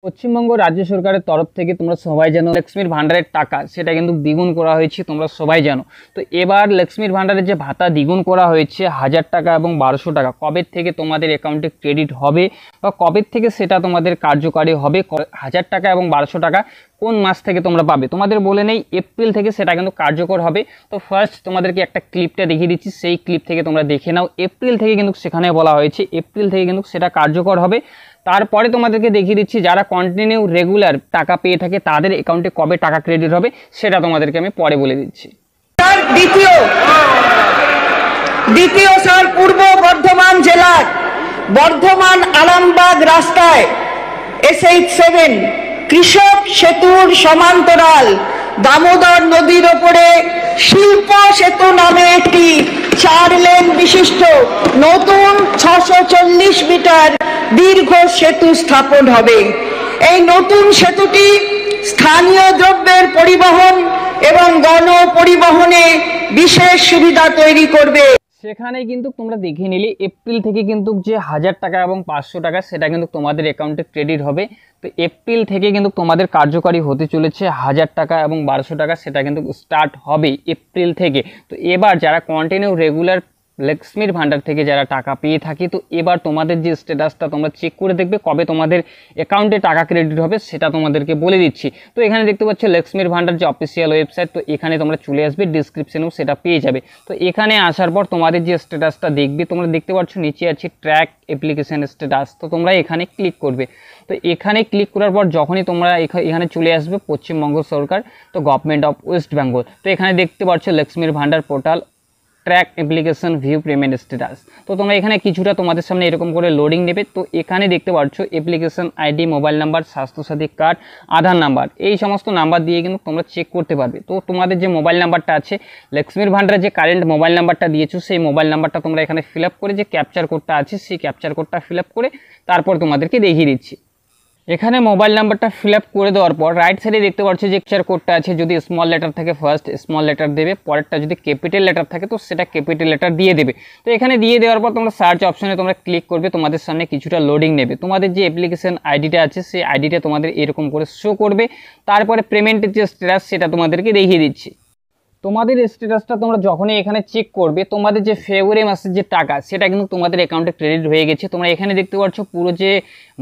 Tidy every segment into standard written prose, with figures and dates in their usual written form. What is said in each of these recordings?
পশ্চিমবঙ্গ রাজ্য সরকারের তরফ থেকে তোমরা সবাই জানো লক্ষ্মীর ভাণ্ডারের টাকা সেটা কিন্তু দ্বিগুণ করা হয়েছে, তোমরা সবাই জানো। তো এবার লক্ষ্মীর ভাণ্ডারের যে ভাতা দ্বিগুণ করা হয়েছে 1000 টাকা এবং 1200 টাকা, কবে থেকে তোমাদের অ্যাকাউন্টে ক্রেডিট হবে বা কবে থেকে সেটা তোমাদের কার্যকারী হবে, 1000 টাকা এবং 1200 টাকা কোন মাস থেকে তোমরা পাবে তোমাদের বলে নেই, এপ্রিল থেকে সেটা কিন্তু কার্যকর হবে। তো ফার্স্ট তোমাদেরকে একটা ক্লিপটা দেখিয়ে দিচ্ছি, সেই ক্লিপ থেকে তোমরা দেখে নাও। এপ্রিল থেকে কিন্তু সেখানে বলা হয়েছে এপ্রিল থেকে কিন্তু সেটা কার্যকর হবে। তারপরে তোমাদেরকে দেখিয়ে দিচ্ছি যারা কন্টিনিউ রেগুলার টাকা পেয়ে থাকে তাদের অ্যাকাউন্টে কবে টাকা ক্রেডিট হবে সেটা তোমাদেরকে আমি পরে বলে দিচ্ছি। দ্বিতীয় স্যার পূর্ব বর্ধমান জেলার বর্ধমান আরামবাগ রাস্তায় SH7 কৃষক সেতুর সমান্তরাল দামোদর নদীর ওপরে শিল্প সেতু নামে একটি 4 লেন বিশিষ্ট নতুন 640 মিটার দীর্ঘ সেতু স্থাপন হবে। এই নতুন সেতুটি স্থানীয় দ্রব্যের পরিবহন এবং গণ পরিবহনে বিশেষ সুবিধা তৈরি করবে। সেখানে কিন্তু তোমরা দেখে নিলে এপ্রিল থেকে কিন্তু যে 1000 টাকা এবং 500 টাকা সেটা কিন্তু তোমাদের অ্যাকাউন্টে ক্রেডিট হবে। তো এপ্রিল থেকে কিন্তু তোমাদের কার্যকারী হতে চলেছে 1000 টাকা এবং 1200 টাকা, সেটা কিন্তু স্টার্ট হবে এপ্রিল থেকে। তো এবার যারা কন্টিনিউ রেগুলার লক্ষ্মীর ভাণ্ডার থেকে যারা টাকা পেয়ে থাকে, তো এবার তোমাদের যে স্ট্যাটাসটা তোমরা চেক করে দেখবে কবে তোমাদের অ্যাকাউন্টে টাকা ক্রেডিট হবে সেটা তোমাদেরকে বলে দিচ্ছি। তো এখানে দেখতে পাচ্ছ লক্ষ্মীর ভাণ্ডার যে অফিসিয়াল ওয়েবসাইট, তো এখানে তোমরা চলে আসবে, ডিসক্রিপশনেও সেটা পেয়ে যাবে। তো এখানে আসার পর তোমাদের যে স্ট্যাটাসটা দেখবে, তোমরা দেখতে পাচ্ছ নিচে আছে ট্র্যাক অ্যাপ্লিকেশন স্ট্যাটাস, তো তোমরা এখানে ক্লিক করবে। তো এখানে ক্লিক করার পর যখনই তোমরা এখানে চলে আসবে পশ্চিমবঙ্গ সরকার, তো গভর্নমেন্ট অফ ওয়েস্ট বেঙ্গল, তো এখানে দেখতে পাচ্ছ লক্ষ্মীর ভাণ্ডার portal track application view payment status. তো তোমরা এখানে কিছুটা তোমাদের সামনে এরকম করে লোডিং নেবে। তো এখানে দেখতে পাচ্ছ application ID, mobile number, Swasthyasathi card, Aadhaar number, এই সমস্ত নাম্বার দিয়ে কিন্তু তোমরা চেক করতে পারবে। তো তোমাদের যে মোবাইল নাম্বারটা আছে লক্ষ্মীর ভাণ্ডারে যে কারেন্ট মোবাইল নাম্বারটা দিয়েছো সেই মোবাইল নাম্বারটা তোমরা এখানে ফিল আপ করে যে ক্যাপচার কোডটা আছে সেই ক্যাপচার কোডটা ফিল আপ করে তারপর তোমাদেরকে দেখিয়ে দিচ্ছি। এখানে মোবাইল নাম্বারটা ফিল আপ করে দেওয়ার পর রাইট সাইডে দেখতে পাচ্ছ যে ক্যাপচার কোডটা আছে, যদি স্মল লেটার থাকে ফার্স্ট স্মল লেটার দেবে, পরেরটা যদি ক্যাপিটাল লেটার থাকে তো সেটা ক্যাপিটাল লেটার দিয়ে দেবে। তো এখানে দিয়ে দেওয়ার পর তোমরা সার্চ অপশনে তোমরা ক্লিক করবে, তোমাদের সামনে কিছুটা লোডিং নেবে। তোমাদের যে অ্যাপ্লিকেশন আইডিটা আছে সেই আইডিটা তোমাদের এরকম করে শো করবে। তারপরে পেমেন্টের যে স্ট্যাটাস সেটা তোমাদেরকে দেখিয়ে দিচ্ছি। তোমাদের স্ট্যাটাসটা তোমরা যখনই এখানে চেক করবে তোমাদের যে ফেব্রুয়ারি মাসের যে টাকা সেটা কিন্তু তোমাদের অ্যাকাউন্টে ক্রেডিট হয়ে গেছে। তোমরা এখানে দেখতে পাচ্ছ পুরো যে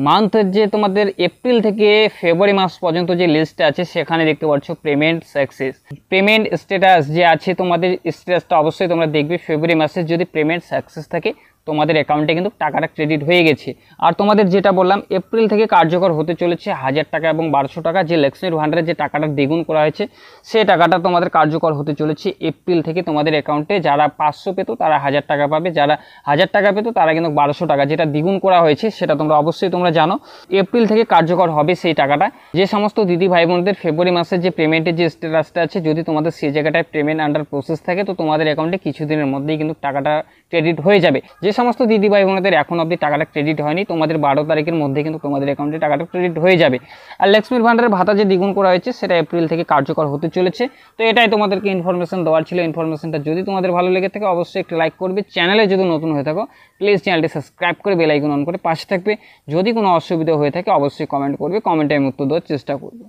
মান্থের যে তোমাদের এপ্রিল থেকে ফেব্রুয়ারি মাস পর্যন্ত যে লিস্টটা আছে সেখানে দেখতে পাচ্ছ পেমেন্ট সাকসেস, পেমেন্ট স্ট্যাটাস যে আছে তোমাদের স্ট্যাটাসটা অবশ্যই তোমরা দেখবে ফেব্রুয়ারি মাসের যদি পেমেন্ট সাকসেস থাকে তোমাদের অ্যাকাউন্টে কিন্তু টাকাটা ক্রেডিট হয়ে গেছে। আর তোমাদের যেটা বললাম এপ্রিল থেকে কার্যকর হতে চলেছে 1000 টাকা এবং 1200 টাকা, যে লক্ষ্মীর ভাণ্ডারের যে টাকাটা দ্বিগুণ করা হয়েছে সেই টাকাটা তোমাদের কার্যকর হতে চলেছে এপ্রিল থেকে। তোমাদের অ্যাকাউন্টে যারা 500 পেতো তারা 1000 টাকা পাবে, যারা 1000 টাকা পেতো তারা কিন্তু 1200 টাকা, যেটা দ্বিগুণ করা হয়েছে সেটা তোমরা অবশ্যই তোমরা জানো। এপ্রিল থেকে কার্যকর হবে সেই টাকাটা। যে সমস্ত দিদি ভাই বোনদের ফেব্রুয়ারি মাসের যে পেমেন্টের যে স্ট্যাটাসটা আছে যদি তোমাদের সেই জায়গাটায় পেমেন্ট আন্ডার প্রসেস থাকে তো তোমাদের অ্যাকাউন্টে কিছুদিনের মধ্যেই কিন্তু টাকাটা ক্রেডিট হয়ে যাবে। যে সমস্ত দিদি ভাই বোনদের এখন অবধি টাকাটা ক্রেডিট হয়নি তোমাদের 12 তারিখের মধ্যে কিন্তু তোমাদের অ্যাকাউন্টে টাকাটা ক্রেডিট হয়ে যাবে। আর লক্ষ্মীর ভাণ্ডারের ভাতা যে দ্বিগুণ করা হয়েছে সেটা এপ্রিল থেকে কার্যকর হতে চলেছে। তো এটাই তোমাদেরকে ইনফরমেশন দেওয়ার ছিল। ইনফরমেশনটা যদি তোমাদের ভালো লেগে থাকে অবশ্যই একটা লাইক করবে, চ্যানেলে যদি নতুন হয়ে থাকো প্লিজ চ্যানেলটি সাবস্ক্রাইব করে বেল আইকন অন করে পাশে থাকবে। যদি কোনো অসুবিধা হয়ে থাকে অবশ্যই কমেন্ট করবে, কমেন্টে আমি উত্তর দেওয়ার চেষ্টা করব।